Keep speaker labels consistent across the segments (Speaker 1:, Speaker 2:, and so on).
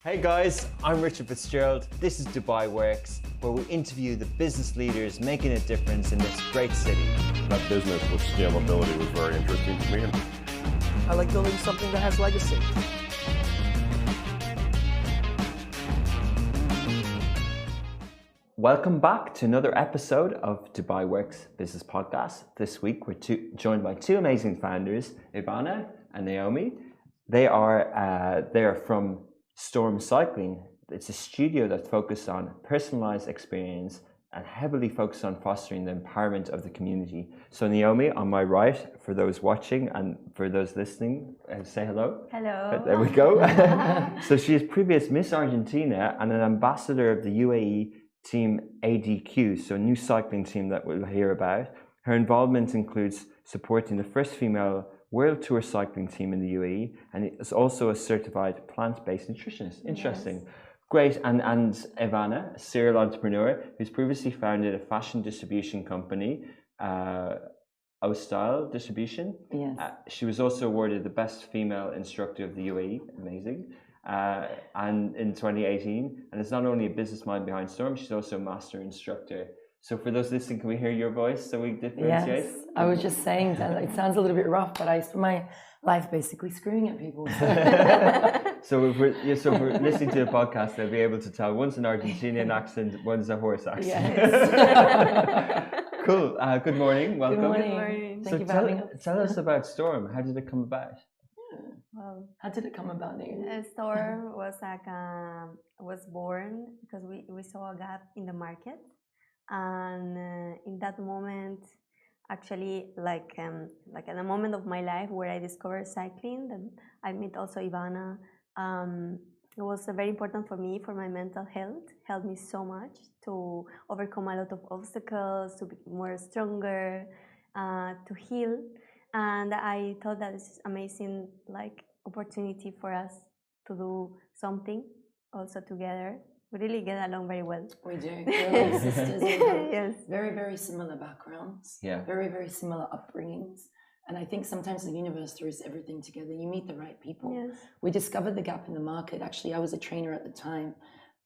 Speaker 1: Hey guys, I'm Richard Fitzgerald. This is Dubai Works, where we interview the business leaders making a difference in this great city.
Speaker 2: That business with scalability was very interesting to me.
Speaker 3: I like building something that has legacy.
Speaker 1: Welcome back to another episode of Dubai Works Business Podcast. This week we're joined by two amazing founders, Ivana and Naomi. They are from Storm Cycling. It's a studio that focuses on personalized experience and heavily focused on fostering the empowerment of the community. So Naomi, on my right, for those watching and for those listening, say hello.
Speaker 4: Hello.
Speaker 1: There we go. So she is previous Miss Argentina and an ambassador of the UAE team ADQ, so a new cycling team that we'll hear about. Her involvement includes supporting the first female World Tour cycling team in the UAE, and is also a certified plant-based nutritionist. Interesting. Yes. Great. And Ivana, a serial entrepreneur who's previously founded a fashion distribution company, O-Style Distribution.
Speaker 4: Yes.
Speaker 1: She was also awarded the best female instructor of the UAE. Amazing. And in 2018, and it's not only a business mind behind Storm, she's also a master instructor. So for those listening, can we hear your voice so we differentiate?
Speaker 4: Yes, I was just saying that it sounds a little bit rough, but I spent my life basically screaming at people.
Speaker 1: So if we're listening to a podcast, they'll be able to tell one's an Argentinian accent, one's a horse accent.
Speaker 4: Yes.
Speaker 1: Cool. Good morning. Welcome.
Speaker 4: Good morning. Thank you for having us.
Speaker 1: Tell us about Storm. How did it come about?
Speaker 4: Well, how did it come about, Nick?
Speaker 5: Storm was born because we saw a gap in the market. And in that moment, actually, like in a moment of my life where I discovered cycling, that I met also Ivana. It was very important for me, for my mental health. Helped me so much to overcome a lot of obstacles, to be more stronger, to heal. And I thought that this is amazing, opportunity for us to do something also together. We really get along very well.
Speaker 4: We do. We're like sisters.
Speaker 5: Yes.
Speaker 4: Very, very similar backgrounds.
Speaker 1: Yeah.
Speaker 4: Very, very similar upbringings. And I think sometimes the universe throws everything together. You meet the right people.
Speaker 5: Yes.
Speaker 4: We discovered the gap in the market. Actually, I was a trainer at the time.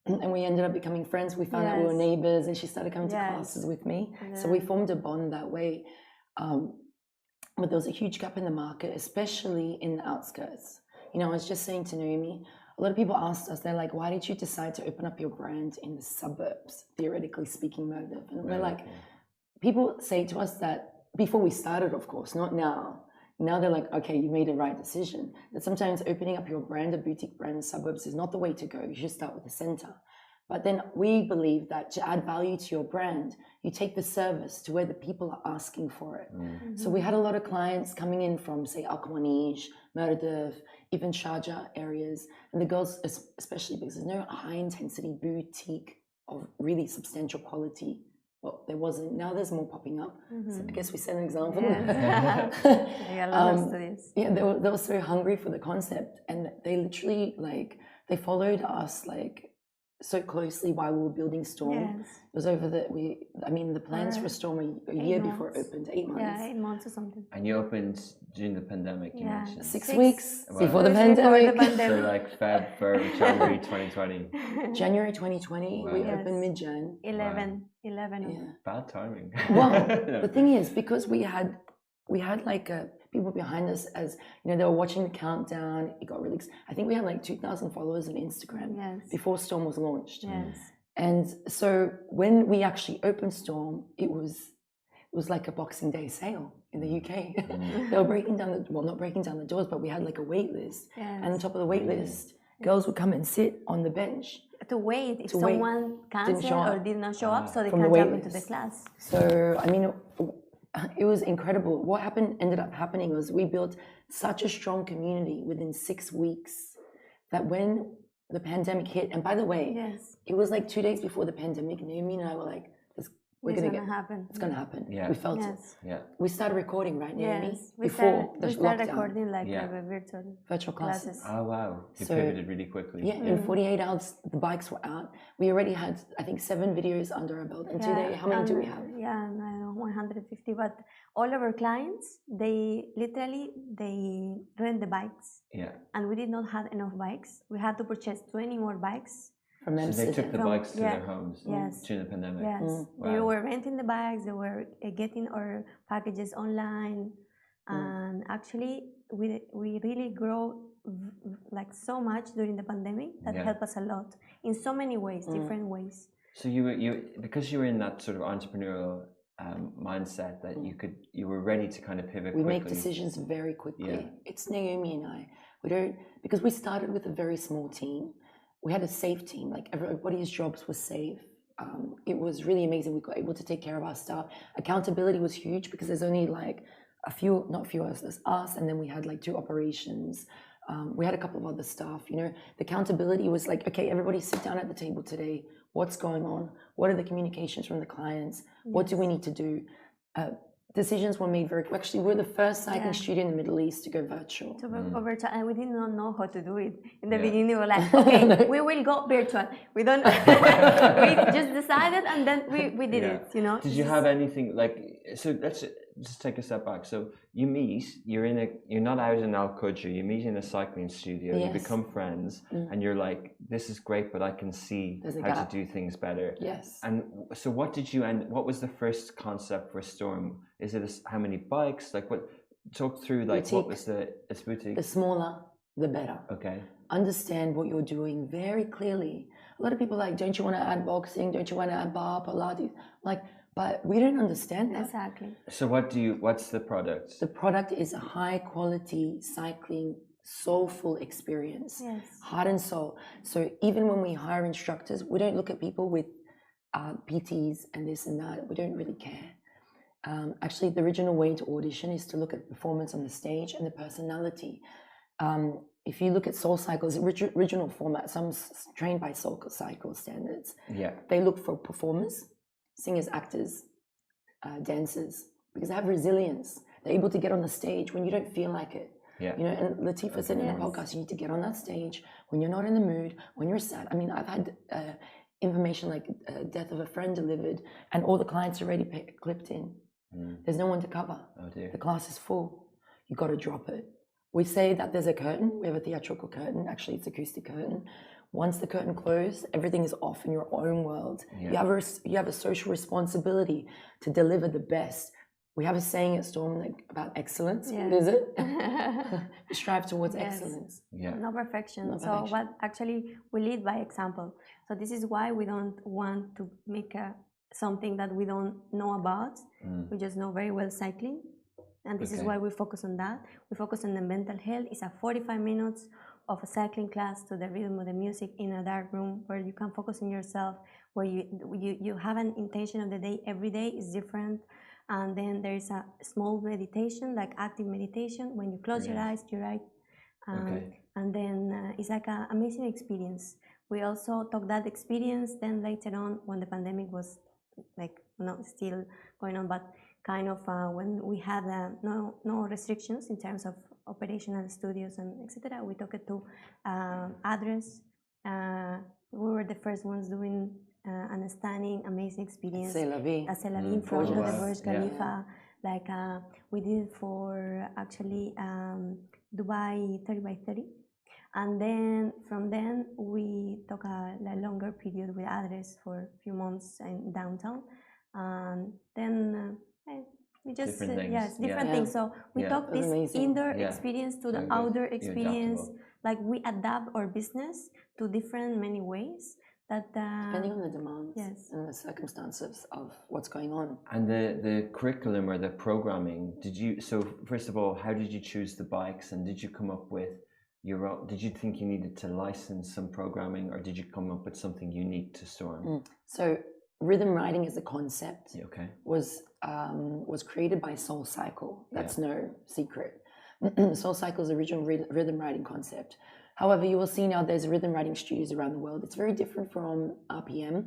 Speaker 4: And we ended up becoming friends. We found out we were neighbors, and she started coming to classes with me.
Speaker 5: Yeah.
Speaker 4: So we formed a bond that way. But there was a huge gap in the market, especially in the outskirts. You know, I was just saying to Naomi, a lot of people asked us, they're like, why did you decide to open up your brand in the suburbs, theoretically speaking, Motive? And we're like, people say to us that before we started, of course, not now. Now they're like, okay, you made the right decision. That sometimes opening up your brand, a boutique brand in the suburbs is not the way to go. You should start with the center. But then we believe that to add value to your brand, you take the service to where the people are asking for it. Mm-hmm. So we had a lot of clients coming in from, say, Al-Khawarizm, Motive, even Sharjah areas. And the girls, especially because there's no high-intensity boutique of really substantial quality. Well, there wasn't. Now there's more popping up. Mm-hmm. So I guess we set an example.
Speaker 5: Yes.
Speaker 4: Yeah, they were so hungry for the concept. And they literally, they followed us, so closely while we were building Storm.
Speaker 5: Yes.
Speaker 4: It was over the plans for Storm a year before it opened, 8 months.
Speaker 5: Yeah, 8 months or something.
Speaker 1: And you opened during the pandemic, you mentioned.
Speaker 4: 6 weeks before the pandemic.
Speaker 1: So January 2020.
Speaker 4: January 2020,
Speaker 1: wow.
Speaker 4: We opened mid-Jan.
Speaker 5: 11.
Speaker 4: Yeah.
Speaker 1: Bad timing.
Speaker 4: Well, the thing is, because we had people behind us, as you know, they were watching the countdown. It got released. I think we had 2,000 followers on Instagram before Storm was launched.
Speaker 5: Yes.
Speaker 4: And so when we actually opened Storm, it was like a Boxing Day sale in the UK. They were breaking down not breaking down the doors, but we had a wait list. Yes. And on top of the wait list, girls would come and sit on the bench.
Speaker 5: To wait if someone canceled or did not show up, so they can jump into the class.
Speaker 4: So, it was incredible. What ended up happening was we built such a strong community within 6 weeks that when the pandemic hit, and by the way, it was 2 days before the pandemic, Naomi and I were like, it's going to happen. It's going to happen. Yeah. We felt it. Yeah. We started recording, right, Naomi?
Speaker 5: Yes.
Speaker 4: We started
Speaker 5: recording
Speaker 4: virtual classes.
Speaker 1: Oh, wow. You pivoted really quickly.
Speaker 4: Yeah, in 48 hours, the bikes were out. We already had, I think, 7 videos under our belt. And today, how many do we have?
Speaker 5: Yeah, 150, but all of our clients, they rent the bikes.
Speaker 1: Yeah.
Speaker 5: And we did not have enough bikes. We had to purchase 20 more bikes.
Speaker 4: From
Speaker 1: So they took the bikes to
Speaker 5: yeah.
Speaker 1: their homes
Speaker 5: Yes.
Speaker 1: during the pandemic.
Speaker 5: Yes, they
Speaker 1: Wow.
Speaker 5: were renting the bikes. They were getting our packages online, and actually, we really grow like so much during the pandemic that helped us a lot in so many ways, different ways.
Speaker 1: So you because you were in that sort of entrepreneurial mindset that you were ready to kind of pivot.
Speaker 4: We
Speaker 1: quickly.
Speaker 4: make decisions very quickly.
Speaker 1: Yeah.
Speaker 4: It's Naomi and I. We don't, because we started with a very small team. We had a safe team, like everybody's jobs were safe. It was really amazing. We got able to take care of our staff. Accountability was huge because there's only like not a few of us, there's us, and then we had like 2 operations. We had a couple of other staff, you know. The accountability was like, okay, everybody sit down at the table today. What's going on? What are the communications from the clients? What do we need to do? Decisions were made very quick. Actually, we're the first cycling studio in the Middle East to go virtual.
Speaker 5: And we did not know how to do it. In the beginning, we were like, okay, we will go virtual. We don't, we just decided and then we did it, you know.
Speaker 1: Did you have anything like, so let's just take a step back. So you meet, you're not out in Al Qudra, you meet in a cycling studio, you become friends, and you're like, this is great, but I can see how to do things better.
Speaker 4: Yes.
Speaker 1: And so what was the first concept for Storm? Is it how many bikes? Like talk through like
Speaker 4: boutique.
Speaker 1: What was it's boutique?
Speaker 4: The smaller, the better.
Speaker 1: Okay.
Speaker 4: Understand what you're doing very clearly. A lot of people are like, don't you want to add boxing? Don't you want to add bar, Pilates? Like, but we don't understand that.
Speaker 5: Exactly.
Speaker 1: So what's the product?
Speaker 4: The product is a high quality cycling, soulful experience.
Speaker 5: Yes.
Speaker 4: Heart and soul. So even when we hire instructors, we don't look at people with PTs and this and that. We don't really care. Actually, the original way to audition is to look at performance on the stage and the personality. If you look at Soul Cycle's original format, some trained by Soul Cycle standards.
Speaker 1: Yeah.
Speaker 4: They look for performers, singers, actors, dancers, because they have resilience. They're able to get on the stage when you don't feel like it.
Speaker 1: Yeah.
Speaker 4: You know, and Latifa said in the podcast, you need to get on that stage when you're not in the mood, when you're sad. I mean, I've had information like death of a friend delivered, and all the clients already clipped in. There's no one to cover.
Speaker 1: Oh dear.
Speaker 4: The class is full. You got to drop it. We say that there's a curtain. We have a theatrical curtain. Actually, it's acoustic curtain. Once the curtain closed, everything is off in your own world. Yeah. You have a social responsibility to deliver the best. We have a saying at Storm like about excellence.
Speaker 5: Yeah.
Speaker 4: What is it? We strive towards excellence.
Speaker 1: Yeah.
Speaker 5: No perfection.
Speaker 4: No
Speaker 5: So
Speaker 4: perfection.
Speaker 5: what actually we lead by example. So this is why we don't want to make something that we don't know about. We just know very well cycling. And this is why we focus on that. We focus on the mental health. It's a 45 minutes of a cycling class to the rhythm of the music in a dark room where you can focus on yourself, where you have an intention of the day. Every day is different. And then there is a small meditation, like active meditation. When you close your eyes, you write. And then it's like an amazing experience. We also took that experience then later on when the pandemic was like not still going on, but kind of when we had no restrictions in terms of operational studios and etc. We took it to address. We were the first ones doing an stunning, amazing experience.
Speaker 4: C'est la vie.
Speaker 5: C'est la vie in front of the Burj Khalifa. Like we did it for actually Dubai 30 by 30. And then from then we took a longer period with address for a few months in downtown. And then we just different things. So we took this indoor experience to the outdoor experience. Like we adapt our business to different many ways. That
Speaker 4: depending on the demands and the circumstances of what's going on.
Speaker 1: And the curriculum or the programming, so first of all, how did you choose the bikes, and did you come up with your own, did you think you needed to license some programming, or did you come up with something unique to Storm?
Speaker 4: So rhythm riding as a concept was created by Soul Cycle. That's no secret. Soul Cycle's original rhythm riding concept. However, you will see now there's rhythm riding studios around the world. It's very different from RPM,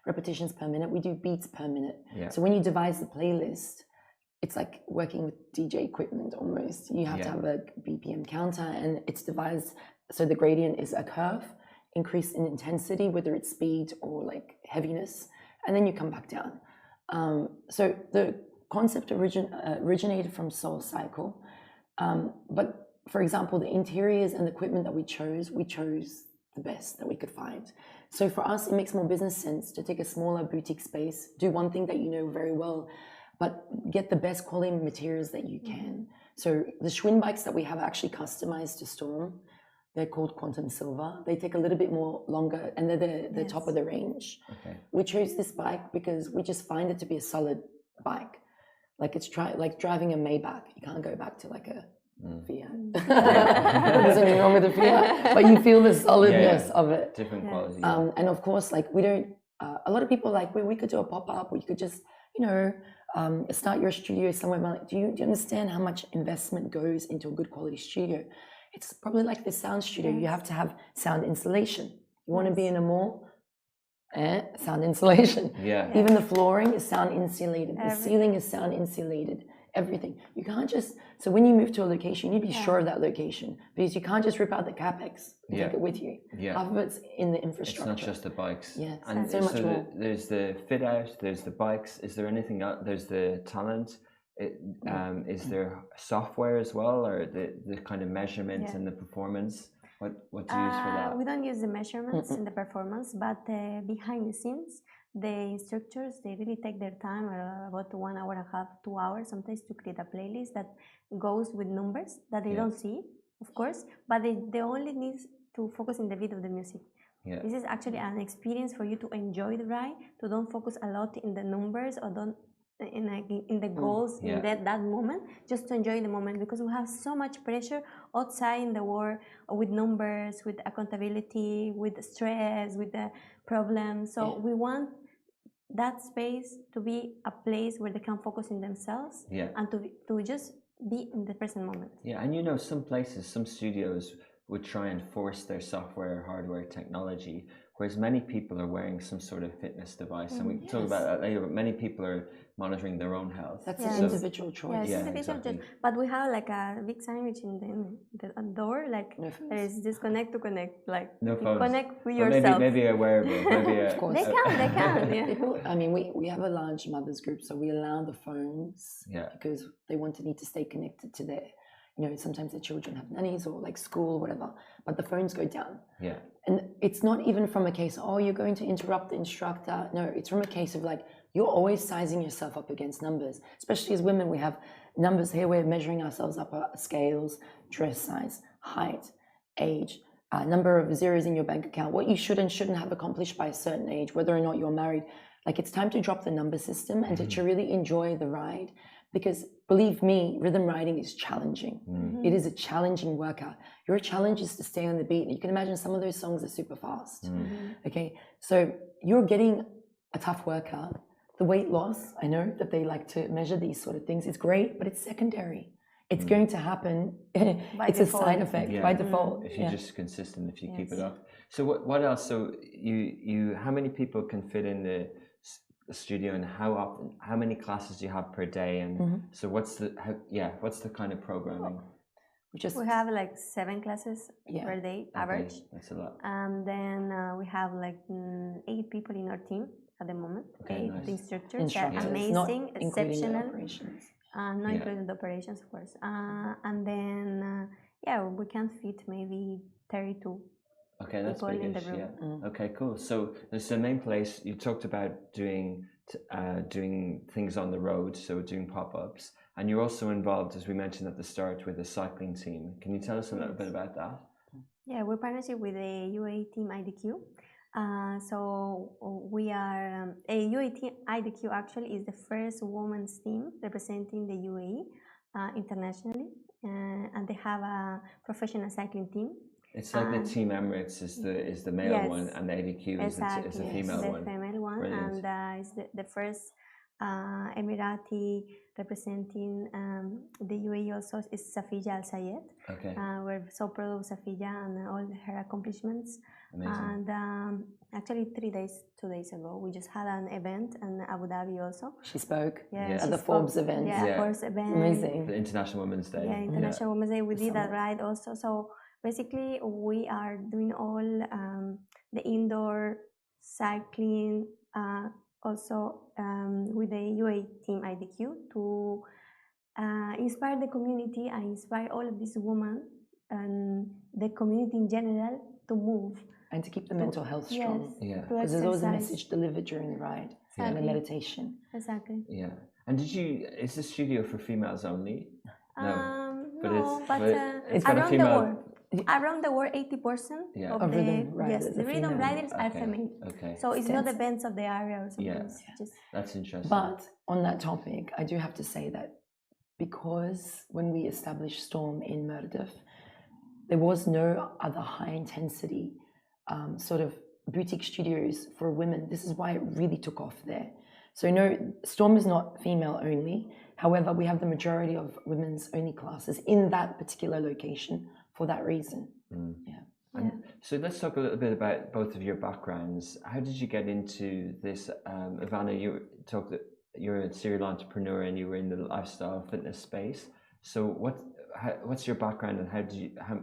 Speaker 4: repetitions per minute. We do beats per minute. Yeah. So when you devise the playlist, it's like working with DJ equipment almost. You have to have a BPM counter, and it's devised so the gradient is a curve, increase in intensity, whether it's speed or like heaviness, and then you come back down. So the concept originated from Soul Cycle, but for example, the interiors and the equipment that we chose the best that we could find. So for us, it makes more business sense to take a smaller boutique space, do one thing that you know very well, but get the best quality materials that you can. So the Schwinn bikes that we have actually customized to Storm, they're called Quantum Silver. They take a little bit more longer, and they're the top of the range.
Speaker 1: Okay.
Speaker 4: We chose this bike because we just find it to be a solid bike. Like it's like driving a Maybach. You can't go back to like a Fiat. There's anything wrong with a Fiat, but you feel the solidness of it.
Speaker 1: Different quality.
Speaker 4: And of course, like we don't. A lot of people are like, well, we could do a pop up, or you could just, start your studio somewhere. Like, do you understand how much investment goes into a good quality studio? It's probably like the sound studio. You have to have sound insulation. You want to be in a mall, sound insulation.
Speaker 1: Yeah.
Speaker 4: Even the flooring is sound insulated. The ceiling is sound insulated. Everything. You can't just. So when you move to a location, you need to be sure of that location, because you can't just rip out the capex and take it with you.
Speaker 1: Yeah.
Speaker 4: Half of it's in the infrastructure.
Speaker 1: It's not just the bikes.
Speaker 4: Yeah.
Speaker 1: And
Speaker 4: so much more.
Speaker 1: There's the fit out. There's the bikes. Is there anything else? There's the talent. Is there software as well, or the kind of measurement and the performance? What do you use for that?
Speaker 5: We don't use the measurements in the performance, but behind the scenes, the instructors, they really take their time, about 1 hour and a half, 2 hours sometimes, to create a playlist that goes with numbers that they don't see, of course, but they only need to focus in the beat of the music.
Speaker 1: Yeah.
Speaker 5: This is actually an experience for you to enjoy the ride, to don't focus a lot in the numbers or don't in the goals in that moment, just to enjoy the moment, because we have so much pressure outside in the world with numbers, with accountability, with stress, with the problems. So we want that space to be a place where they can focus in themselves and to just be in the present moment.
Speaker 1: Yeah, and some places, some studios would try and force their software, hardware, technology, whereas many people are wearing some sort of fitness device, and we can talk about that later, but many people are monitoring their own health.
Speaker 4: That's an individual choice.
Speaker 5: Yeah, individual choice. But we have like a big signage in the door, like there is disconnect to connect, like
Speaker 1: no phones.
Speaker 5: Connect with yourself.
Speaker 1: Maybe a wearable. Maybe
Speaker 4: of course.
Speaker 5: They can. Yeah.
Speaker 4: People, I mean, we have a large mothers group, so we allow the phones because they need to stay connected to their. Sometimes the children have nannies or like school, whatever, but the phones go down.
Speaker 1: Yeah.
Speaker 4: And it's not even from a case, you're going to interrupt the instructor. No, it's from a case of like, you're always sizing yourself up against numbers. Especially as women, we have numbers here. We're measuring ourselves up at scales, dress size, height, age, number of zeros in your bank account, what you should and shouldn't have accomplished by a certain age, whether or not you're married. Like, it's time to drop the number system and to really enjoy the ride. Because believe me, rhythm riding is challenging. It is a challenging workout. Your challenge is to stay on the beat. You can imagine some of those songs are super fast. Okay, so you're getting a tough workout. The weight loss, I know that they like to measure these sort of things. It's great, but it's secondary. It's going to happen. It's default. A side effect by default.
Speaker 1: If you're just consistent, if you keep it up. So what else? So you how many people can fit in the studio, and how many classes do you have per day, and so what's the kind of programming?
Speaker 5: We have like 7 classes per day average.
Speaker 1: That's a lot.
Speaker 5: And then we have like 8 people in our team at the moment. 8 instructors. They're amazing, exceptional. Not including the operations, of course. And then we can fit maybe 32.
Speaker 1: Okay, that's big-ish, Okay, cool. So this is the main place. You talked about doing things on the road, so doing pop-ups, and you're also involved, as we mentioned at the start, with a cycling team. Can you tell us a little bit about that?
Speaker 5: Yeah, we're partnership with the UAE team IDQ. So we are a UAE team IDQ actually is the first women's team representing the UAE internationally, and they have a professional cycling team.
Speaker 1: It's like the Team Emirates is the male one, and the ADQ is the female one.
Speaker 5: The female one. Brilliant. And it's the first Emirati representing the UAE also is Safija Al Sayed.
Speaker 1: Okay.
Speaker 5: We're so proud of Safija and all her accomplishments.
Speaker 1: Amazing.
Speaker 5: And actually 2 days ago, we just had an event in Abu Dhabi also.
Speaker 4: She spoke at the
Speaker 5: spoke.
Speaker 4: Forbes event.
Speaker 5: Forbes event.
Speaker 4: Amazing.
Speaker 1: The International Women's Day.
Speaker 5: Yeah, International Women's Day. We did that ride also. So basically, we are doing all the indoor cycling, also with the UA team IDQ to inspire the community and inspire all of these women and the community in general to move.
Speaker 4: And to keep the mental health strong.
Speaker 5: Yes,
Speaker 1: Yeah.
Speaker 5: to
Speaker 4: Because there's always a
Speaker 5: exercise.
Speaker 4: message delivered during the ride and the meditation.
Speaker 5: Exactly.
Speaker 1: Yeah. And is the studio for females only? No. But
Speaker 5: no,
Speaker 1: it's got a
Speaker 5: around the
Speaker 1: female.
Speaker 5: world. Around the world, 80%
Speaker 1: Yeah.
Speaker 5: of
Speaker 4: Of
Speaker 5: the
Speaker 4: rhythm riders
Speaker 5: yes,
Speaker 4: are
Speaker 5: the rhythm
Speaker 4: female.
Speaker 5: riders are
Speaker 1: Okay.
Speaker 5: female.
Speaker 1: Okay.
Speaker 5: So it's not
Speaker 4: Sense.
Speaker 5: depends of the area or something.
Speaker 1: Yeah.
Speaker 5: It's just
Speaker 1: That's interesting.
Speaker 4: But on that topic, I do have to say that because when we established Storm in Merdif, there was no other high intensity sort of boutique studios for women. This is why it really took off there. So no, Storm is not female only. However, we have the majority of women's only classes in that particular location for that reason. Yeah.
Speaker 1: And so let's talk a little bit about both of your backgrounds. How did you get into this? Ivana, you talked that you're a serial entrepreneur and you were in the lifestyle fitness space. So what's your background and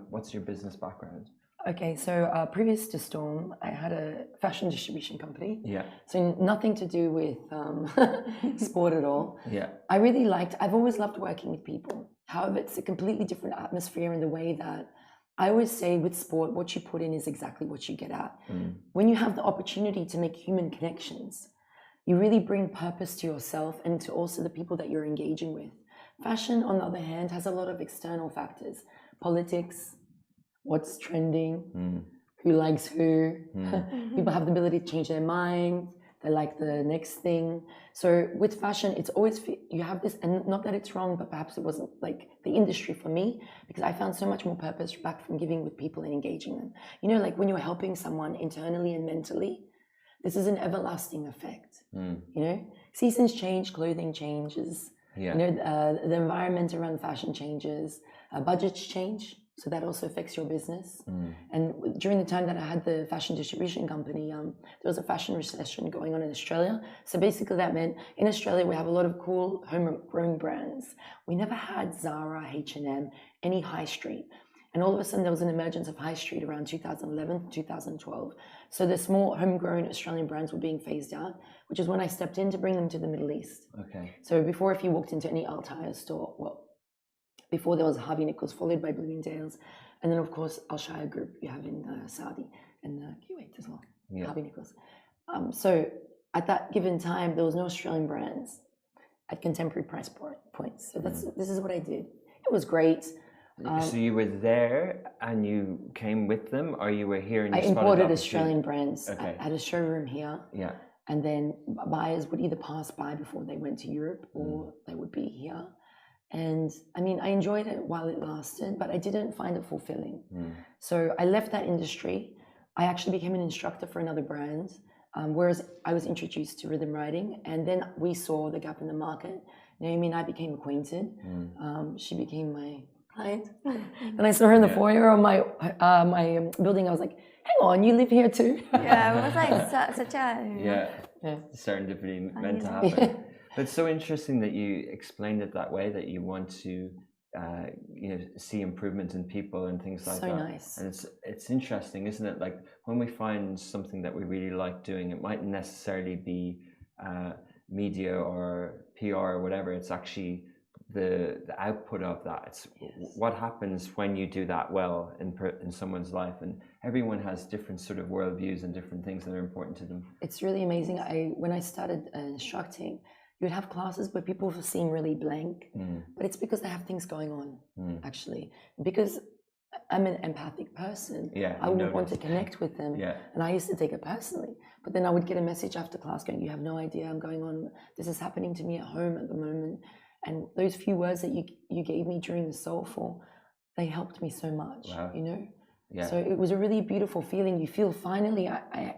Speaker 1: what's your business background?
Speaker 4: Okay, so previous to Storm, I had a fashion distribution company.
Speaker 1: Yeah.
Speaker 4: So nothing to do with sport at all.
Speaker 1: Yeah.
Speaker 4: I've always loved working with people. However, it's a completely different atmosphere in the way that I always say with sport, what you put in is exactly what you get out. When you have the opportunity to make human connections, you really bring purpose to yourself and to also the people that you're engaging with. Fashion, on the other hand, has a lot of external factors. Politics, what's trending, who likes who. People have the ability to change their mind. They like the next thing. So with fashion, it's always, you have this, and not that it's wrong, but perhaps it wasn't like the industry for me, because I found so much more purpose back from giving with people and engaging them. You know, like when you're helping someone internally and mentally, this is an everlasting effect. You know, seasons change, clothing changes.
Speaker 1: Yeah.
Speaker 4: You know, the environment around fashion changes, budgets change. So that also affects your business. And during the time that I had the fashion distribution company, there was a fashion recession going on in Australia. So basically that meant in Australia, we have a lot of cool homegrown brands. We never had Zara, H&M, any high street. And all of a sudden there was an emergence of high street around 2011, 2012. So the small homegrown Australian brands were being phased out, which is when I stepped in to bring them to the Middle East.
Speaker 1: Okay.
Speaker 4: So before, if you walked into any Altair store, before there was Harvey Nichols, followed by Bloomingdale's, and then of course Al Shire Group you have in Saudi and Kuwait as well.
Speaker 1: Yeah.
Speaker 4: Harvey Nichols. So at that given time, there was no Australian brands at contemporary price points. So this is what I did. It was great.
Speaker 1: So you were there and you came with them, or you were here and you
Speaker 4: I imported Australian brands.
Speaker 1: Okay.
Speaker 4: I had a showroom here.
Speaker 1: Yeah.
Speaker 4: And then buyers would either pass by before they went to Europe or they would be here. And I mean, I enjoyed it while it lasted, but I didn't find it fulfilling. So I left that industry. I actually became an instructor for another brand, whereas I was introduced to rhythm riding. And then we saw the gap in the market. Naomi and I became acquainted. She became my client. And I saw her in the foyer of my building. I was like, hang on, you live here too?
Speaker 5: yeah, it was like such a
Speaker 1: serendipity meant to happen. But it's so interesting that you explained it that way, that you want to see improvement in people and things like that.
Speaker 4: So nice.
Speaker 1: And it's interesting, isn't it? Like when we find something that we really like doing, it mightn't necessarily be media or PR or whatever. It's actually the output of that. It's what happens when you do that well in someone's life, and everyone has different sort of worldviews and different things that are important to them.
Speaker 4: It's really amazing. When I started instructing, you'd have classes where people seem really blank, but it's because they have things going on, actually. Because I'm an empathic person, I would want to connect with them, and I used to take it personally. But then I would get a message after class going, you have no idea I'm going on, this is happening to me at home at the moment. And those few words that you gave me during the Soulful, they helped me so much, you know? Yeah. So it was a really beautiful feeling. You feel finally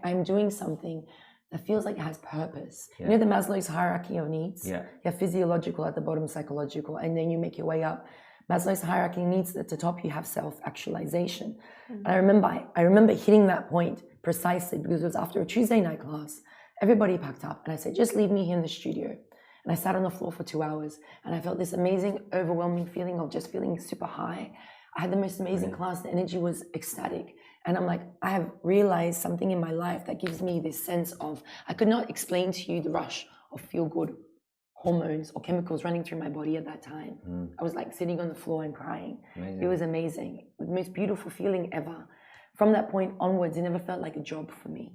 Speaker 4: I'm doing something that feels like it has purpose. You know the Maslow's hierarchy of needs? You have physiological at the bottom, psychological, and then you make your way up. Maslow's hierarchy of needs, at the top you have self-actualization. And I remember hitting that point precisely because it was after a Tuesday night class. Everybody packed up and I said, just leave me here in the studio. And I sat on the floor for 2 hours and I felt this amazing, overwhelming feeling of just feeling super high. I had the most amazing class. The energy was ecstatic. And I'm like, I have realized something in my life that gives me this sense of, I could not explain to you the rush of feel good hormones or chemicals running through my body at that time. I was like sitting on the floor and crying.
Speaker 1: Amazing.
Speaker 4: It was amazing. The most beautiful feeling ever. From that point onwards, it never felt like a job for me,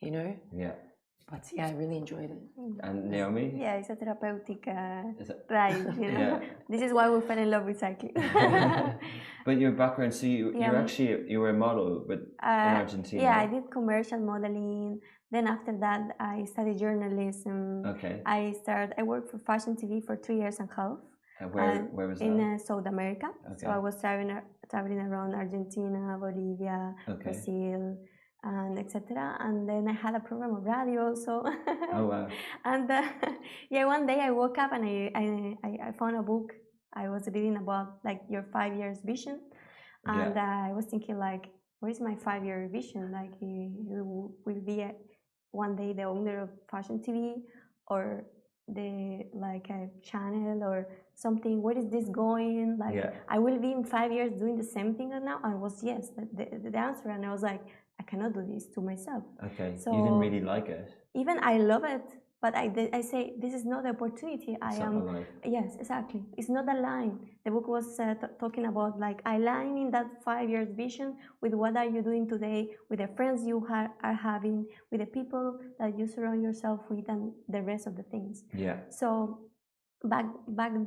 Speaker 4: you know?
Speaker 1: Yeah.
Speaker 4: But yeah, I really enjoyed it.
Speaker 1: And Naomi?
Speaker 5: Yeah, it's a therapeutic
Speaker 1: Is it-
Speaker 5: ride, you know.
Speaker 1: Yeah.
Speaker 5: This is why we fell in love with cycling.
Speaker 1: But your background, so
Speaker 5: Yeah.
Speaker 1: you were a model, but in Argentina.
Speaker 5: Yeah, I did commercial modeling. Then after that, I studied journalism.
Speaker 1: Okay.
Speaker 5: I worked for Fashion TV for 3 years and a half.
Speaker 1: Where was that?
Speaker 5: In South America.
Speaker 1: Okay.
Speaker 5: So I was traveling around Argentina, Bolivia,
Speaker 1: Okay.
Speaker 5: Brazil, and etc. And then I had a program of radio also.
Speaker 1: Oh wow.
Speaker 5: And yeah, one day I woke up and I found a book I was reading about like your 5 years vision, and I was thinking like, what is my 5-year vision? Like, you will be one day the owner of Fashion TV, or the like a channel or something. Where is this going? Like, I will be in 5 years doing the same thing as now. I was the answer, and I was like, I cannot do this to myself.
Speaker 1: Okay.
Speaker 5: So
Speaker 1: you didn't really like it.
Speaker 5: Even I love it, but I say this is not the opportunity.
Speaker 1: It's not alive.
Speaker 5: Yes, exactly. It's not aligned. The book was talking about like aligning that 5 years vision with what are you doing today, with the friends you are having, with the people that you surround yourself with, and the rest of the things.
Speaker 1: Yeah.
Speaker 5: So back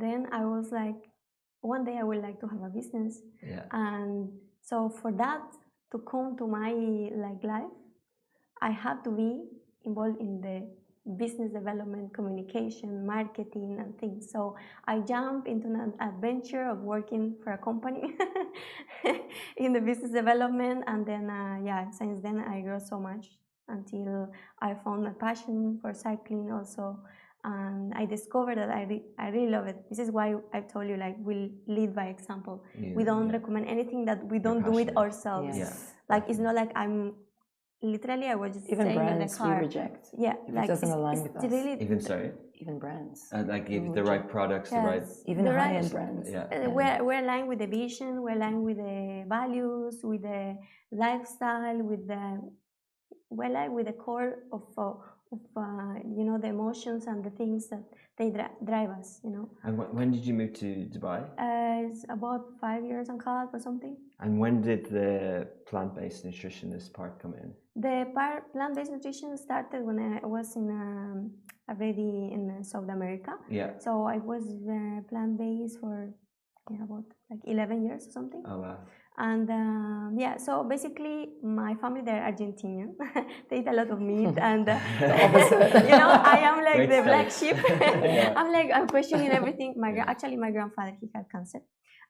Speaker 5: then I was like, one day I would like to have a business.
Speaker 1: Yeah.
Speaker 5: And so for that to come to my like life, I had to be involved in the business development, communication, marketing, and things. So I jumped into an adventure of working for a company in the business development, and then since then I grew so much until I found my passion for cycling also, and I discovered that I really love it. This is why I told you, like, we lead by example. We don't recommend anything that we don't do it ourselves.
Speaker 4: Yes.
Speaker 5: Like, it's not like I'm literally, I was just
Speaker 4: Even
Speaker 5: staying in the
Speaker 4: brands we
Speaker 5: car.
Speaker 4: reject.
Speaker 5: Yeah,
Speaker 4: If
Speaker 5: like
Speaker 4: it doesn't
Speaker 5: it's
Speaker 4: align with us.
Speaker 5: really
Speaker 1: Even sorry.
Speaker 4: Even brands.
Speaker 1: Like if the right products, the right.
Speaker 4: Even
Speaker 5: the
Speaker 4: high-end
Speaker 5: right-
Speaker 4: brands.
Speaker 1: Yeah.
Speaker 5: We're aligned with the vision, we're aligned with the values, with the lifestyle, we're aligned with the core of you know, the emotions and the things that they drive us, you know.
Speaker 1: And when did you move to Dubai?
Speaker 5: It's about 5 years and a half or something.
Speaker 1: And when did the plant-based nutritionist part come in?
Speaker 5: The plant-based nutrition started when I was already in South America.
Speaker 1: Yeah.
Speaker 5: So I was plant-based for about like 11 years or something.
Speaker 1: Oh wow.
Speaker 5: And so basically my family, they're Argentinian. They eat a lot of meat, and you know, I am like
Speaker 1: Great
Speaker 5: the black
Speaker 1: stuff.
Speaker 5: sheep.
Speaker 1: Yeah.
Speaker 5: I'm questioning everything. Actually, my grandfather, he had cancer,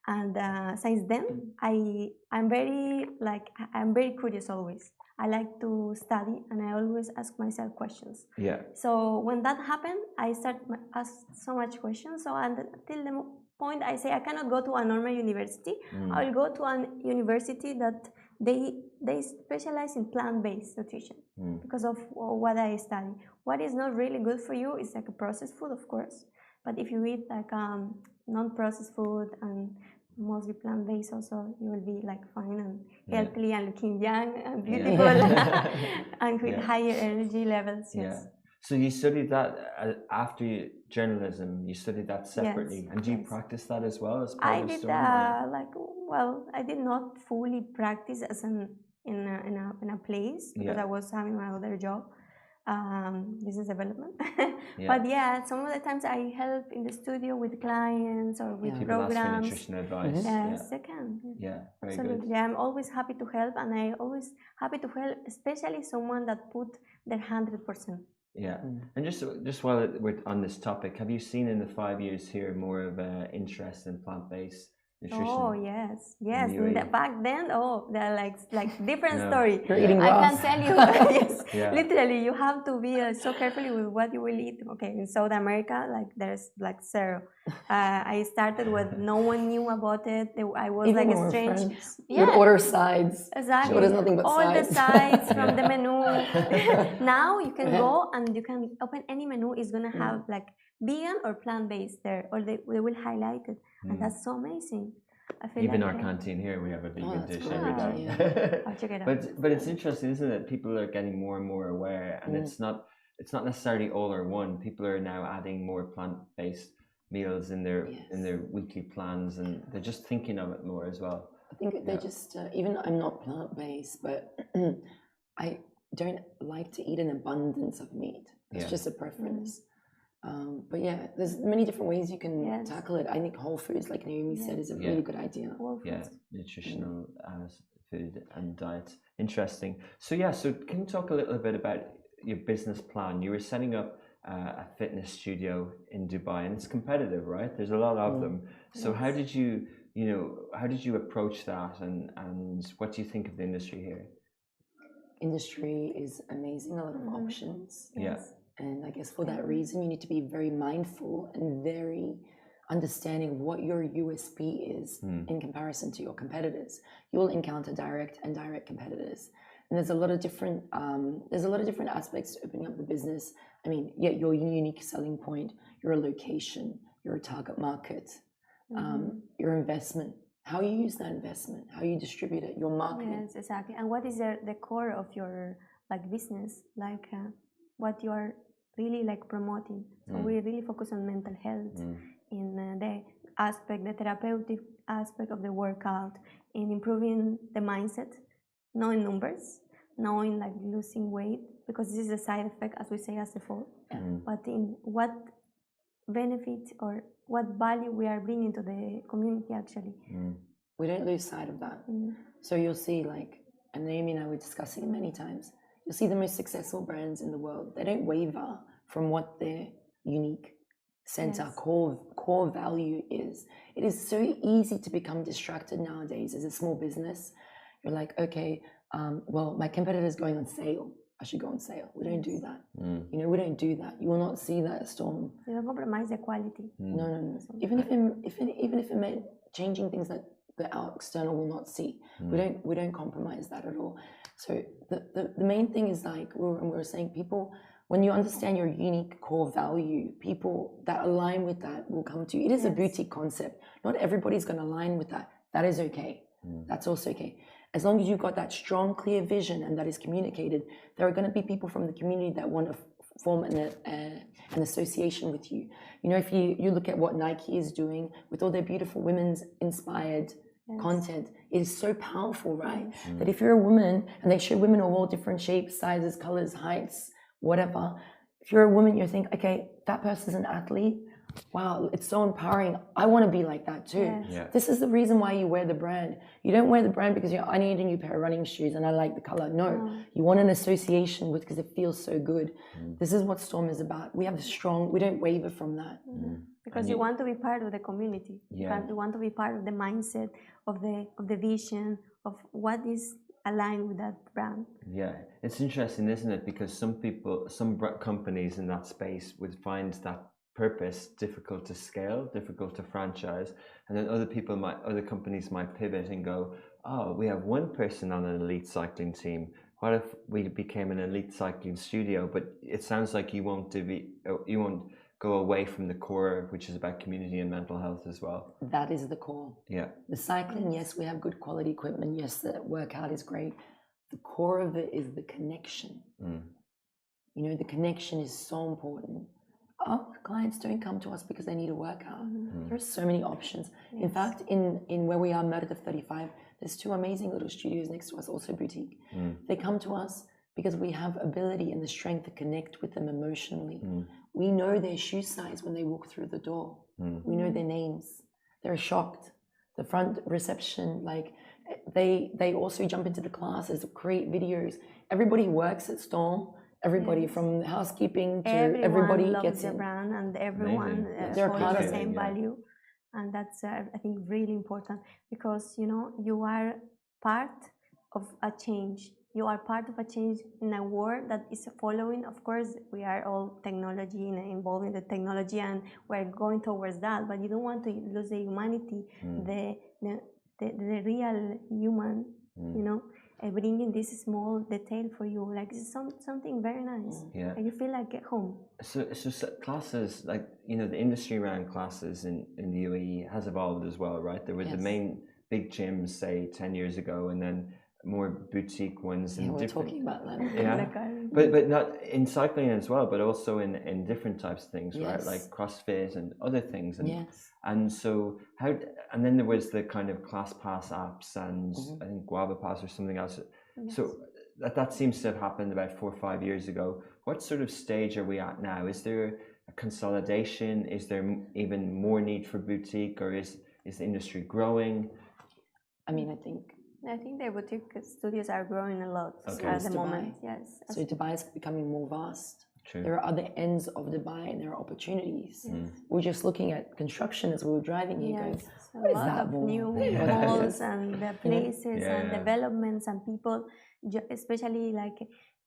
Speaker 5: and since then I'm very curious always. I like to study, and I always ask myself questions.
Speaker 1: Yeah.
Speaker 5: So when that happened, I started ask so much questions. So until the point I say I cannot go to a normal university. I will go to a university that they specialize in plant-based nutrition because of what I study. What is not really good for you is like a processed food, of course. But if you eat like non-processed food and mostly plant-based, also you will be like fine and healthy and looking young and beautiful and with higher energy levels. Yes.
Speaker 1: Yeah. So you studied that after journalism. You studied that separately, and do you practice that as well as part
Speaker 5: I
Speaker 1: of
Speaker 5: did
Speaker 1: storytelling?
Speaker 5: I did not fully practice as in a place because I was having my other job, business development. But yeah, some of the times I help in the studio with clients or with
Speaker 1: People ask for
Speaker 5: programs.
Speaker 1: nutrition advice.
Speaker 5: Yes, I can.
Speaker 1: Yeah, very
Speaker 5: Absolutely.
Speaker 1: good.
Speaker 5: I'm always happy to help, and I always happy to help, especially someone that put their 100%.
Speaker 1: Yeah, and just while we're on this topic, have you seen in the 5 years here more of an interest in plant-based nutrition?
Speaker 5: Oh yes. Back then, they're like different story.
Speaker 4: You're eating
Speaker 5: I
Speaker 4: raw.
Speaker 5: can tell you, yes, literally, you have to be so carefully with what you will eat. Okay, in South America, like there's like zero. I started with no one knew about it. I was
Speaker 4: Even
Speaker 5: like
Speaker 4: when
Speaker 5: a
Speaker 4: we're
Speaker 5: strange.
Speaker 4: friends, you'd order sides.
Speaker 5: Exactly.
Speaker 4: She orders nothing but
Speaker 5: all
Speaker 4: sides.
Speaker 5: the sides from the menu. Now you can go and you can open any menu. It's gonna have like vegan or plant-based there, or they will highlight it, and that's so amazing. I feel
Speaker 1: Even
Speaker 5: like,
Speaker 1: our canteen here, we have a vegan
Speaker 4: that's
Speaker 1: dish
Speaker 4: great.
Speaker 1: every day.
Speaker 5: I'll check it out.
Speaker 1: But it's interesting, isn't it? People are getting more and more aware, and it's not necessarily all or one. People are now adding more plant-based meals in their weekly plans, and they're just thinking of it more as well.
Speaker 4: I think they just even I'm not plant-based, but I don't like to eat an abundance of meat. It's just a preference. But yeah, there's many different ways you can tackle it. I think whole foods, like Naomi said, is a really good idea.
Speaker 1: Yeah, nutritional food and diet. Interesting. So can you talk a little bit about your business plan? You were setting up a fitness studio in Dubai, and it's competitive, right? There's a lot of them. So how did you approach that, and what do you think of the industry here?
Speaker 4: Industry is amazing, a lot of options.
Speaker 1: Yeah.
Speaker 4: And I guess for that reason, you need to be very mindful and very understanding of what your USP is in comparison to your competitors. You'll encounter direct and indirect competitors, and there's a lot of different aspects to opening up the business. I mean, your unique selling point, your location, your target market, your investment, how you use that investment, how you distribute it, your marketing.
Speaker 5: Yes, exactly. And what is the core of your business, what you are really promoting? So we really focus on mental health in the therapeutic aspect of the workout, in improving the mindset, knowing numbers, knowing losing weight, because this is a side effect, as we say as before. But in what benefit or what value we are bringing to the community actually.
Speaker 4: We don't lose sight of that. So you'll see, and Naomi and I were discussing it many times, you'll see the most successful brands in the world, they don't waver from what their unique center, core value is. It is so easy to become distracted nowadays as a small business. You're like, okay, well, my competitor's going on sale. I should go on sale. We don't do that. We don't do that. You will not see that storm.
Speaker 5: You don't compromise the quality.
Speaker 4: No. Even if it meant changing things that the external will not see, we don't compromise that at all. So the main thing is we were saying, people, when you understand your unique core value, people that align with that will come to you. It is a boutique concept. Not everybody's going to align with that. That is okay. That's also okay. As long as you've got that strong, clear vision and that is communicated, there are going to be people from the community that want to form an association with you. If you look at what Nike is doing with all their beautiful women's inspired content, it is so powerful, right? That if you're a woman and they show women of all different shapes, sizes, colors, heights, whatever, if you're a woman, you think, okay, that person's an athlete. Wow, it's so empowering. I want to be like that too. This is the reason why you wear the brand. You don't wear the brand because I need a new pair of running shoes and I like the color. No, you want an association with, because it feels so good. This is what Storm is about. We don't waver from that.
Speaker 5: Because you want to be part of the community. You want to be part of the mindset of the vision of what is aligned with that brand. Yeah,
Speaker 1: it's interesting, isn't it? Because some companies in that space would find that purpose difficult to scale, difficult to franchise, and then other companies might pivot and go, oh, we have one person on an elite cycling team. What if we became an elite cycling studio? But it sounds like you won't go away from the core, which is about community and mental health as well.
Speaker 4: That is the core.
Speaker 1: Yeah.
Speaker 4: The cycling, yes, we have good quality equipment. Yes, the workout is great. The core of it is the connection. The connection is so important. Our clients don't come to us because they need a workout. There are so many options. In fact, in where we are, Meredith 35, there's two amazing little studios next to us, also boutique. They come to us because we have ability and the strength to connect with them emotionally. We know their shoe size when they walk through the door. We know their names. They're shocked. The front reception, they also jump into the classes, create videos. Everybody works at Storm. Everybody from housekeeping to everybody
Speaker 5: loves
Speaker 4: gets
Speaker 5: the
Speaker 4: in.
Speaker 5: brand, and everyone follows the same value, and that's I think really important, because you are part of a change. You are part of a change in a world that is following. Of course, we are all technology and involved in the technology, and we're going towards that. But you don't want to lose the humanity, the real human. bringing this small detail for you. Like this is something very nice.
Speaker 1: Yeah.
Speaker 5: And you feel like at home.
Speaker 1: So classes, like, you know, the industry around classes in the UAE has evolved as well, right? There were the main big gyms, say, 10 years ago, and then more boutique ones.
Speaker 4: Yeah, we're talking about them.
Speaker 1: Yeah, but not in cycling as well, but also in different types of things, right?
Speaker 4: Yes.
Speaker 1: Like CrossFit and other things. And,
Speaker 4: Yes.
Speaker 1: and so and then there was the kind of Class Pass apps and I think Guava Pass or something else.
Speaker 5: Yes.
Speaker 1: So that seems to have happened about 4 or 5 years ago. What sort of stage are we at now? Is there a consolidation? Is there even more need for boutique, or is the industry growing?
Speaker 4: I mean, I think
Speaker 5: the boutique studios are growing a lot at the moment. Yes.
Speaker 4: So Dubai is becoming more vast.
Speaker 1: True.
Speaker 4: There are other ends of Dubai and there are opportunities. We're just looking at construction as we were driving here going, what is that
Speaker 5: of new malls and the places and developments and people, especially like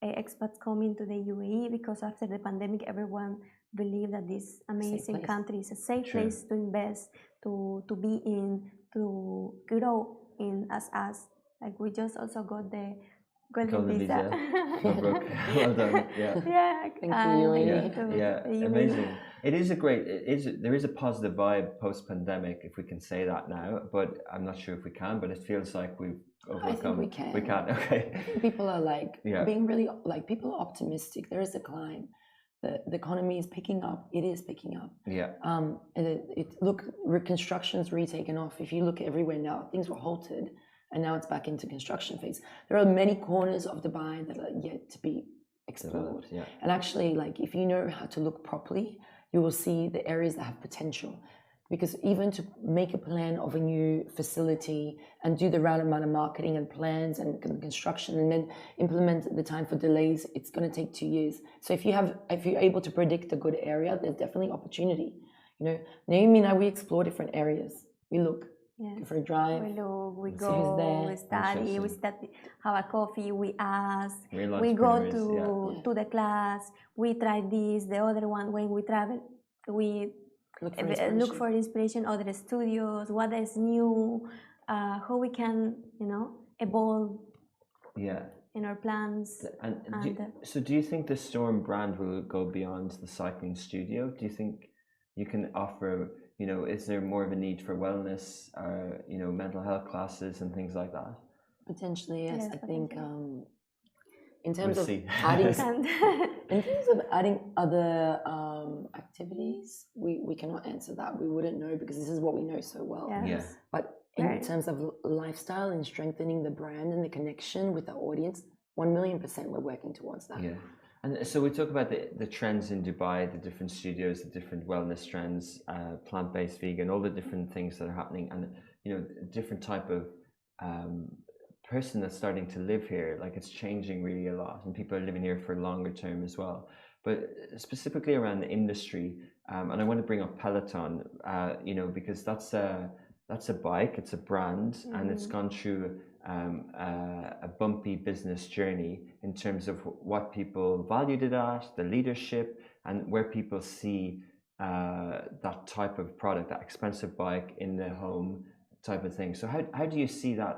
Speaker 5: expats coming to the UAE, because after the pandemic everyone believed that this amazing country is a safe place to invest, to be in, to grow in as us. Like we just also got the golden visa.
Speaker 1: Well done. Yeah.
Speaker 4: Thank you,
Speaker 1: Amazing. There is a positive vibe post-pandemic, if we can say that now, but I'm not sure if we can, but it feels like we've overcome.
Speaker 4: I think we can.
Speaker 1: We can, okay.
Speaker 4: People are like being really, like, people are optimistic. There is a climb. The economy is picking up. It is picking up.
Speaker 1: Yeah.
Speaker 4: Look, reconstruction's retaken off. If you look everywhere now, things were halted. And now it's back into construction phase. There are many corners of Dubai that are yet to be explored. And actually, like, if you know how to look properly, you will see the areas that have potential. Because even to make a plan of a new facility and do the right amount of marketing and plans and construction and then implement the time for delays, it's going to take 2 years. So if you're able to predict a good area, there's definitely opportunity. You know, Naomi and I, we explore different areas. We look. Go for a drive.
Speaker 5: We look, we go, we study, have a coffee, we ask, we go to the class, we try this, the other one. When we travel, we look for inspiration, other studios, what is new, how we can, you know, evolve in our plans.
Speaker 1: So do you think the Storm brand will go beyond the cycling studio? Do you think you can offer, you know, is there more of a need for wellness, you know, mental health classes and things like that?
Speaker 4: Potentially, yes. I think in terms of adding other activities, we cannot answer that. We wouldn't know because this is what we know so well. But in terms of lifestyle and strengthening the brand and the connection with the audience, 1,000,000% we're working towards that.
Speaker 1: Yeah. And so we talk about the trends in Dubai, the different studios, the different wellness trends, plant-based, vegan, all the different things that are happening, and, you know, different type of person that's starting to live here. Like, it's changing really a lot, and people are living here for longer term as well. But specifically around the industry, and I want to bring up Peloton, you know, because that's a bike, it's a brand, and it's gone through a bumpy business journey in terms of what people valued it at, the leadership, and where people see that type of product, that expensive bike in the home type of thing. So how do you see that?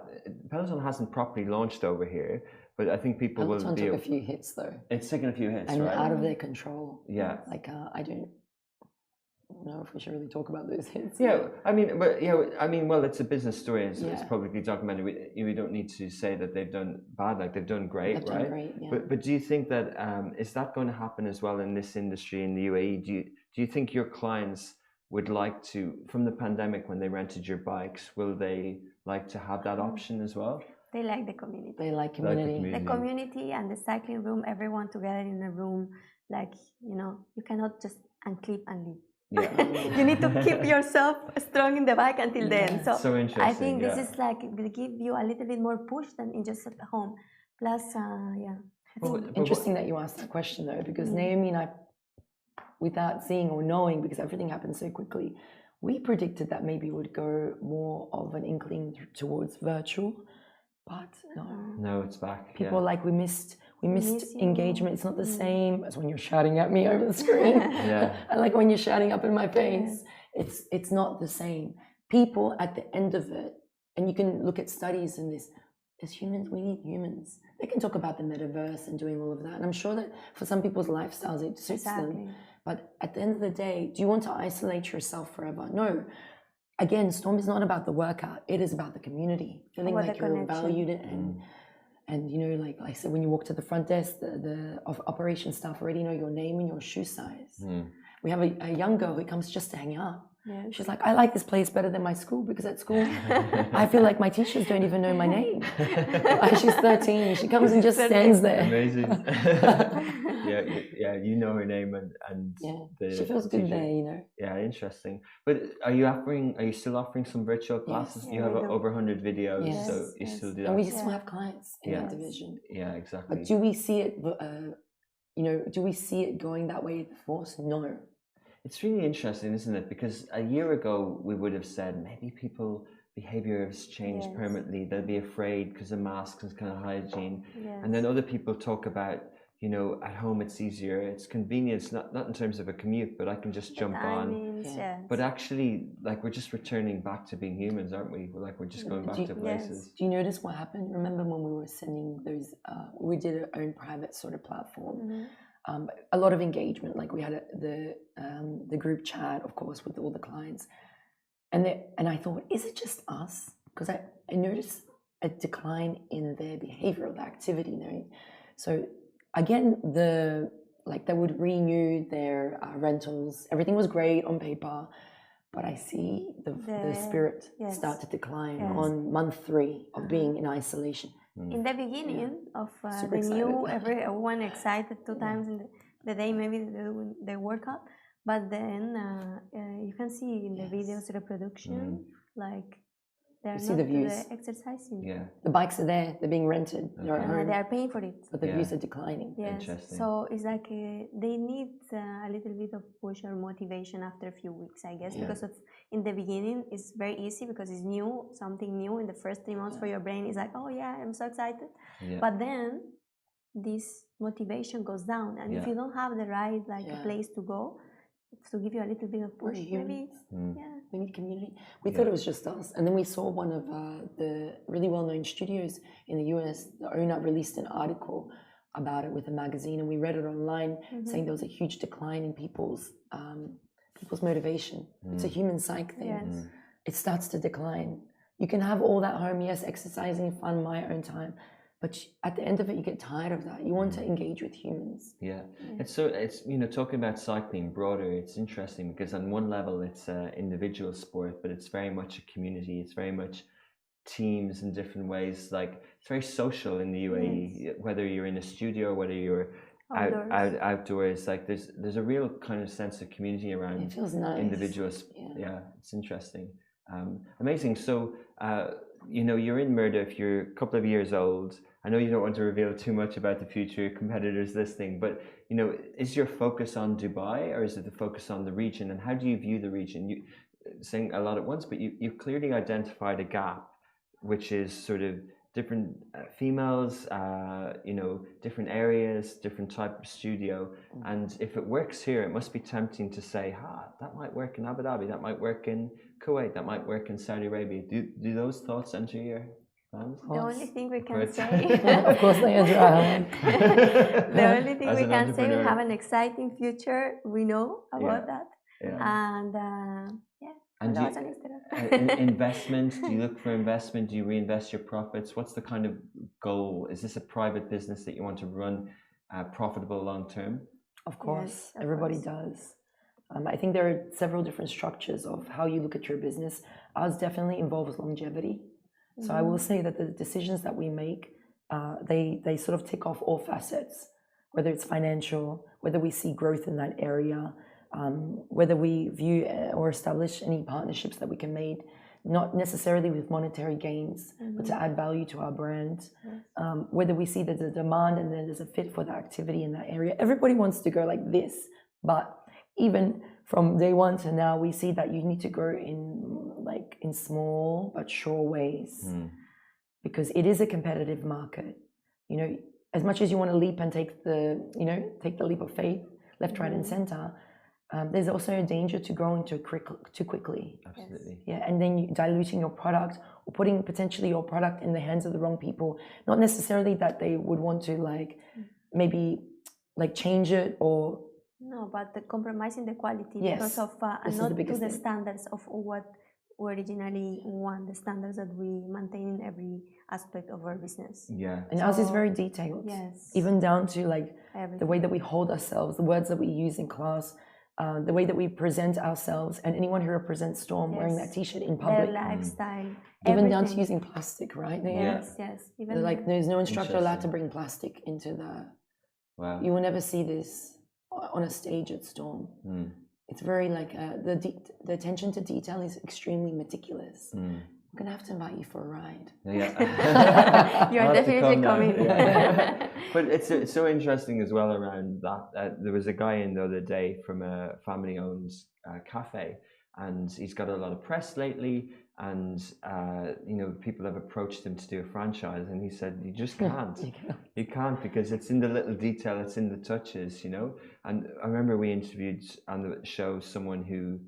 Speaker 1: Peloton hasn't properly launched over here, but I think people
Speaker 4: Peloton
Speaker 1: will be...
Speaker 4: took a few hits though.
Speaker 1: It's taken a few hits,
Speaker 4: and
Speaker 1: right?
Speaker 4: out of their control.
Speaker 1: Yeah.
Speaker 4: Like, I don't know if we should really talk about those hits.
Speaker 1: Well, it's a business story. It's publicly documented. We don't need to say that they've done bad. Like, they've done great, right?
Speaker 4: Done great, yeah.
Speaker 1: But do you think that is that going to happen as well in this industry in the UAE? Do you think your clients would like to, from the pandemic when they rented your bikes, will they like to have that option as well?
Speaker 5: They like the community.
Speaker 4: They like community.
Speaker 5: The community and the cycling room, everyone together in a room. Like, you know, you cannot just unclip and leave.
Speaker 1: Yeah.
Speaker 5: You need to keep yourself strong in the bike until then. So
Speaker 1: interesting.
Speaker 5: I think this is like, will give you a little bit more push than in just at home. Plus,
Speaker 4: Interesting that you asked that question though, because Naomi and I, without seeing or knowing, because everything happened so quickly, we predicted that maybe it would go more of an inkling towards virtual, but
Speaker 1: no, it's back.
Speaker 4: People like we missed engagement. It's not the same as when you're shouting at me over the screen. I like when you're shouting up in my face. It's not the same. People at the end of it, and you can look at studies in this, as humans, we need humans. They can talk about the metaverse and doing all of that. And I'm sure that for some people's lifestyles, it suits them. But at the end of the day, do you want to isolate yourself forever? No. Again, Storm is not about the workout. It is about the community. Feeling like you're valued and you know, like I said, when you walk to the front desk, the operation staff already know your name and your shoe size. We have a young girl who comes just to hang out. Yeah. She's like, I like this place better than my school because at school, I feel like my teachers don't even know my name. She's 13. She comes and just stands there.
Speaker 1: Amazing. You know her name and
Speaker 4: she feels good
Speaker 1: teacher.
Speaker 4: there, you know.
Speaker 1: Yeah, interesting. But are you still offering some virtual classes?
Speaker 4: Yes.
Speaker 1: You have over 100 videos, so you still do that.
Speaker 4: And we still have clients in that division.
Speaker 1: Yeah, exactly.
Speaker 4: But do we see it? Do we see it going that way? Force? No.
Speaker 1: It's really interesting, isn't it? Because a year ago we would have said maybe behavior has changed permanently. They'll be afraid because of masks and kind of hygiene. Yes. And then other people talk about, you know, at home it's easier, it's convenience, not in terms of a commute, but I can just jump on. But actually, like, we're just returning back to being humans, aren't we? We're just going back to places.
Speaker 4: Do you notice what happened? Remember when we were sending those, we did our own private sort of platform. A lot of engagement, like we had the group chat, of course, with all the clients, and I thought, is it just us? Because I noticed a decline in their behavioral activity. You know? So again, they would renew their rentals. Everything was great on paper, but I see the spirit start to decline on month 3 of being in isolation.
Speaker 5: In the beginning of the new, everyone excited 2 times in the day, maybe they work out, but then you can see in the videos reproduction, like they're not exercising.
Speaker 1: Yeah,
Speaker 4: the bikes are there; they're being rented.
Speaker 5: They are paying for it,
Speaker 4: but the views are declining.
Speaker 5: Yes, so it's like they need a little bit of push or motivation after a few weeks, I guess, because in the beginning it's very easy because it's new, something new. In the first 3 months for your brain is like, oh yeah, I'm so excited, but then this motivation goes down, and if you don't have the right place to go to give you a little bit of push, maybe
Speaker 4: we need community. We thought it was just us, and then we saw one of the really well-known studios in the US. The owner released an article about it with a magazine, and we read it online, saying there was a huge decline in people's motivation. It's a human psyche thing. It starts to decline. You can have all that home, yes, exercising, fun, my own time, but at the end of it, you get tired of that. You want to engage with humans. It's you know, talking about cycling broader, it's interesting because on one level it's an individual sport, but it's very much a community. It's very much teams in different ways. Like, it's very social in the UAE, whether you're in a studio, whether you're outdoors. Like, there's a real kind of sense of community around. It feels nice.
Speaker 1: Individuals. Yeah, it's interesting. Amazing. So, you know, you're in Murdoch, you're a couple of years old. I know you don't want to reveal too much about the future, competitors listening, but, you know, is your focus on Dubai or is it the focus on the region? And how do you view the region? You saying a lot at once, but you've clearly identified a gap, which is sort of different females, you know, different areas, different type of studio. And if it works here, it must be tempting to say, that might work in Abu Dhabi, that might work in Kuwait, that might work in Saudi Arabia. Do those thoughts enter your plans?
Speaker 5: The only thing we can say,
Speaker 4: of course they enter.
Speaker 5: The only thing we can say, we have an exciting future. We know about that, and
Speaker 1: And investment, do you look for investment? Do you reinvest your profits? What's the kind of goal? Is this a private business that you want to run profitable long term?
Speaker 4: Of course, everybody does. I think there are several different structures of how you look at your business. Ours definitely involves longevity. So I will say that the decisions that we make, they sort of tick off all facets, whether it's financial, whether we see growth in that area, whether we view or establish any partnerships that we can make, not necessarily with monetary gains, but to add value to our brand, whether we see there's a demand and then there's a fit for the activity in that area. Everybody wants to go like this, but even from day 1 to now, we see that you need to grow in small but sure ways, because it is a competitive market. You know, as much as you want to leap and take the leap of faith, left, right, and center, there's also a danger to growing too quickly.
Speaker 1: Absolutely.
Speaker 4: Yeah, and then you diluting your product or putting potentially your product in the hands of the wrong people. Not necessarily that they would want to maybe change it or.
Speaker 5: No, but compromising the quality
Speaker 4: Yes,
Speaker 5: because of not to the standards of what we originally want, the standards that we maintain in every aspect of our business.
Speaker 1: Yeah.
Speaker 4: And ours is very detailed.
Speaker 5: Yes.
Speaker 4: Even down to
Speaker 5: Everything.
Speaker 4: the way that we hold ourselves, the words that we use in class, the way that we present ourselves, and anyone who represents Storm wearing that T-shirt in public.
Speaker 5: Their lifestyle.
Speaker 4: Even down to using plastic, right?
Speaker 5: Yes. Even
Speaker 4: there's no instructor allowed to bring plastic into the.
Speaker 1: Wow.
Speaker 4: You will never see this on a stage at Storm. It's very the attention to detail is extremely meticulous. I'm gonna have to invite you for a ride.
Speaker 1: Yeah.
Speaker 5: You're definitely coming.
Speaker 1: But it's so interesting as well around that. There was a guy in the other day from a family-owned cafe, and he's got a lot of press lately. And people have approached him to do a franchise, and he said, "You just can't. You can't because it's in the little detail, it's in the touches, And I remember we interviewed on the show someone who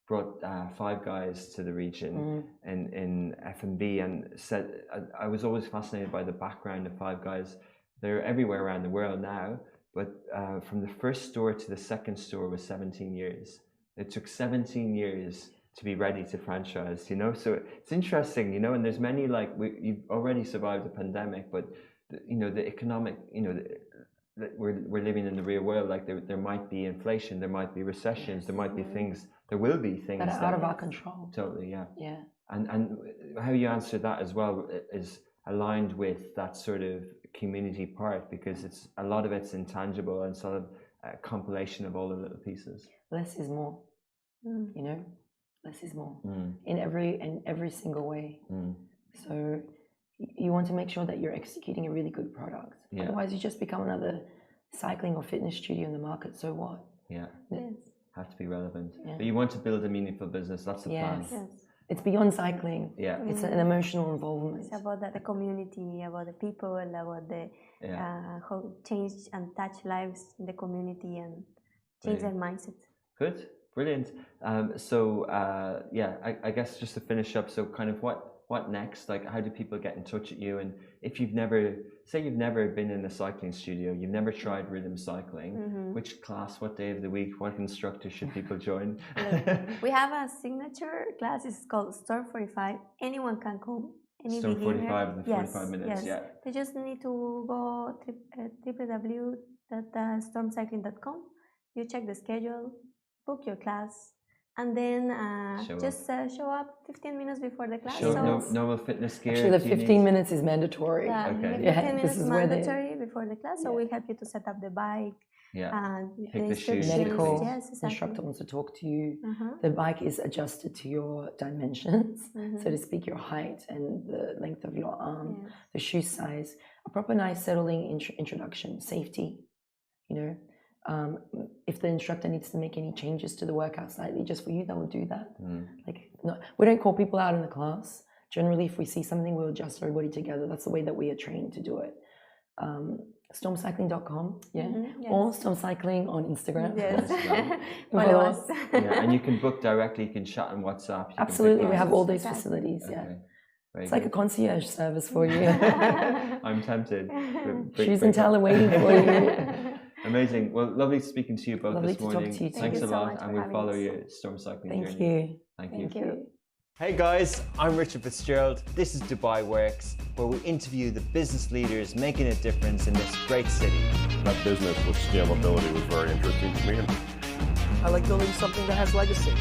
Speaker 1: brought Five Guys to the region in F&B, and said I was always fascinated by the background of Five Guys. They're everywhere around the world now, but from the first store to the second store was 17 years. It took 17 years to be ready to franchise, So it's interesting, and there's many you've already survived the pandemic, but the economic, we're living in the real world. There might be inflation, there might be recessions, there might be things. There will be things
Speaker 4: that are out of our control.
Speaker 1: Totally, yeah.
Speaker 4: Yeah.
Speaker 1: And how you answer that as well is aligned with that sort of community part, because it's a lot of it's intangible and sort of a compilation of all the little pieces.
Speaker 4: Less is more. Less is more in every single way. So you want to make sure that you're executing a really good product. Yeah. Otherwise, you just become another cycling or fitness studio in the market. So what?
Speaker 1: Yeah.
Speaker 5: Yes.
Speaker 1: Have to be relevant. Yeah. But you want to build a meaningful business. That's the plan.
Speaker 5: Yes.
Speaker 4: It's beyond cycling.
Speaker 1: Yeah.
Speaker 4: It's an emotional involvement.
Speaker 5: It's about the community, about the people, about the how change and touch lives in the community and change their mindset.
Speaker 1: Good. Brilliant. I guess just to finish up, so kind of what next? How do people get in touch with you? And if you've never been in a cycling studio, you've never tried rhythm cycling, which class, what day of the week, what instructor should people join?
Speaker 5: We have a signature class. It's called Storm 45. Anyone can come.
Speaker 1: Storm 45 in 45 minutes, yeah.
Speaker 5: They just need to go www.stormcycling.com. You check the schedule, book your class, and then show up 15 minutes before the class.
Speaker 1: Normal fitness gear.
Speaker 4: Actually, the 15 minutes is mandatory.
Speaker 5: Yeah,
Speaker 1: okay.
Speaker 5: 15 minutes is mandatory before the class. So we help you to set up the bike.
Speaker 1: Yeah.
Speaker 5: And
Speaker 1: pick the shoes.
Speaker 4: Medical
Speaker 5: exactly.
Speaker 4: instructor wants to talk to you. The bike is adjusted to your dimensions, so to speak, your height and the length of your arm, the shoe size. A proper, nice, settling introduction, safety. If the instructor needs to make any changes to the workout slightly just for you, they will do that. We don't call people out in the class. Generally, if we see something, we'll adjust everybody together. That's the way that we are trained to do it. Stormcycling.com, or Storm Cycling on Instagram.
Speaker 5: Yes.
Speaker 4: Follow us.
Speaker 1: And you can book directly. You can chat on WhatsApp.
Speaker 4: Absolutely, we have all those facilities.
Speaker 1: Okay.
Speaker 4: It's like a concierge service for you.
Speaker 1: I'm tempted.
Speaker 4: Shoes and towel are waiting for you.
Speaker 1: Amazing. Well, lovely speaking to you both
Speaker 4: lovely
Speaker 1: this morning.
Speaker 4: To talk to you too.
Speaker 1: Thanks a lot, and we'll follow your Storm Cycling journey.
Speaker 4: Thank you.
Speaker 1: Hey guys, I'm Richard Fitzgerald. This is Dubai Works, where we interview the business leaders making a difference in this great city.
Speaker 2: That business with scalability was very interesting to me.
Speaker 3: I like building something that has legacy.